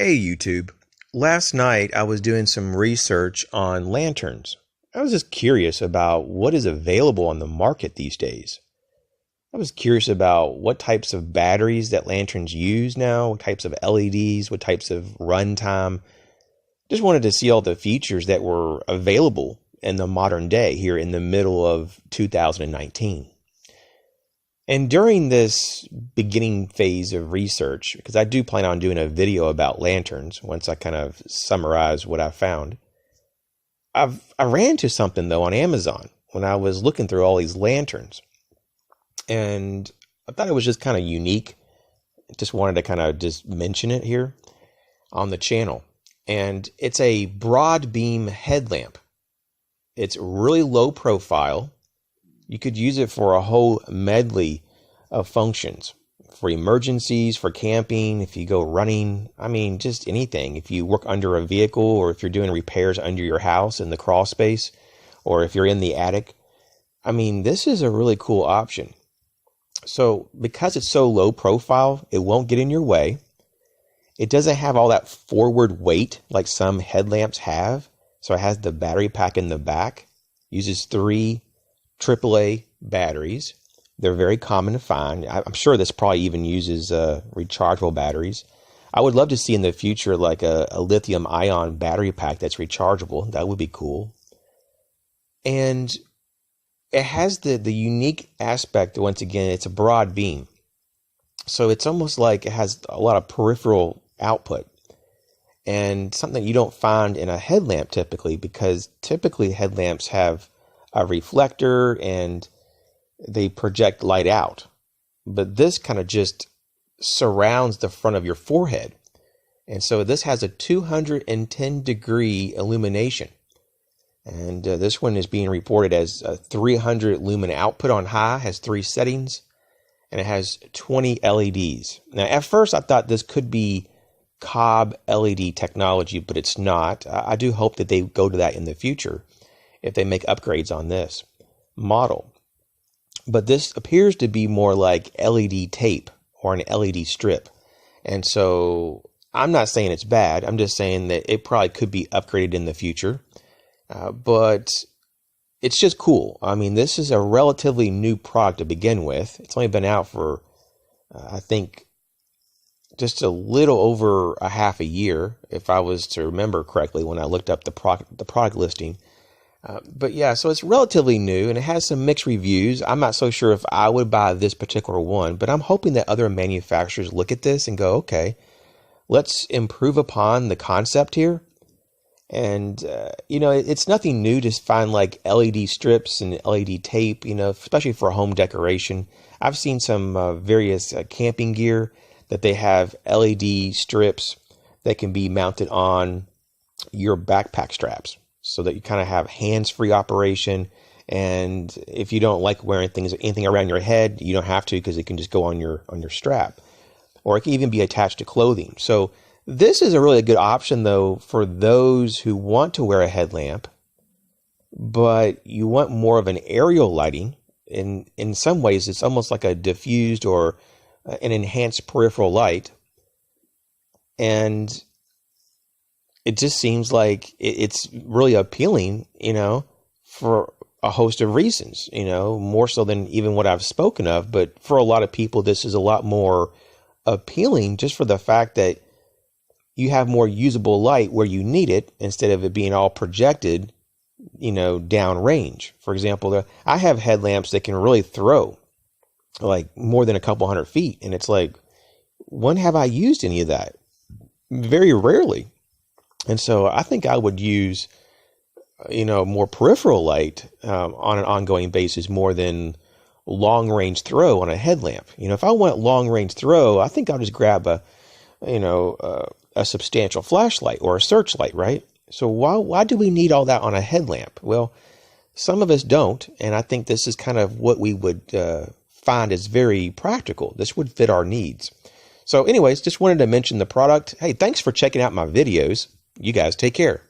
Hey YouTube. Last night I was doing some research on lanterns. I was just curious about what is available on the market these days. I was curious about what types of batteries that lanterns use now, what types of LEDs, what types of runtime. Just wanted to see all the features that were available in the modern day here in the middle of 2019. And during this beginning phase of research, because I do plan on doing a video about lanterns once I kind of summarize what I found, I ran into something though on Amazon when I was looking through all these lanterns. And I thought it was just kind of unique. Just wanted to kind of just mention it here on the channel. And it's a broad beam headlamp. It's really low profile. You could use it for a whole medley of functions, for emergencies, for camping, if you go running, I mean, just anything. If you work under a vehicle or if you're doing repairs under your house in the crawl space, or if you're in the attic, I mean, this is a really cool option. So because it's so low profile, it won't get in your way. It doesn't have all that forward weight like some headlamps have. So it has the battery pack in the back, uses 3 AAA batteries. They're very common to find. I'm sure this probably even uses rechargeable batteries. I would love to see in the future like a lithium ion battery pack that's rechargeable. That would be cool. And it has the unique aspect, once again, it's a broad beam. So it's almost like it has a lot of peripheral output. And something you don't find in a headlamp typically, because typically headlamps have a reflector and they project light out. But this kind of just surrounds the front of your forehead. And so this has a 210 degree illumination. And this one is being reported as a 300 lumen output on high, has 3 settings, and it has 20 LEDs. Now, at first I thought this could be Cobb LED technology, but it's not. I do hope that they go to that in the future if they make upgrades on this model. But this appears to be more like LED tape or an LED strip. And so I'm not saying it's bad. I'm just saying that it probably could be upgraded in the future. But it's just cool. I mean, this is a relatively new product to begin with. It's only been out for, I think, just a little over a half a year, if I was to remember correctly when I looked up the product listing. But yeah, so it's relatively new and it has some mixed reviews. I'm not so sure if I would buy this particular one, but I'm hoping that other manufacturers look at this and go, okay, let's improve upon the concept here. And, it's nothing new to find like LED strips and LED tape, especially for home decoration. I've seen some various camping gear that they have LED strips that can be mounted on your backpack straps so that you kind of have hands-free operation. And if you don't like wearing anything around your head, you don't have to, because it can just go on your strap, or it can even be attached to clothing. So this is a really good option, though, for those who want to wear a headlamp, but you want more of an aerial lighting. In some ways, it's almost like a diffused or an enhanced peripheral light. And it just seems like it's really appealing, for a host of reasons, more so than even what I've spoken of. But for a lot of people, this is a lot more appealing just for the fact that you have more usable light where you need it instead of it being all projected, down range. For example, I have headlamps that can really throw like more than a couple hundred feet. And it's like, when have I used any of that? Very rarely. And so I think I would use, more peripheral light on an ongoing basis more than long range throw on a headlamp. If I want long range throw, I think I'll just grab a substantial flashlight or a searchlight, right? So why do we need all that on a headlamp? Well, some of us don't. And I think this is kind of what we would find is very practical. This would fit our needs. So anyways, just wanted to mention the product. Hey, thanks for checking out my videos. You guys take care.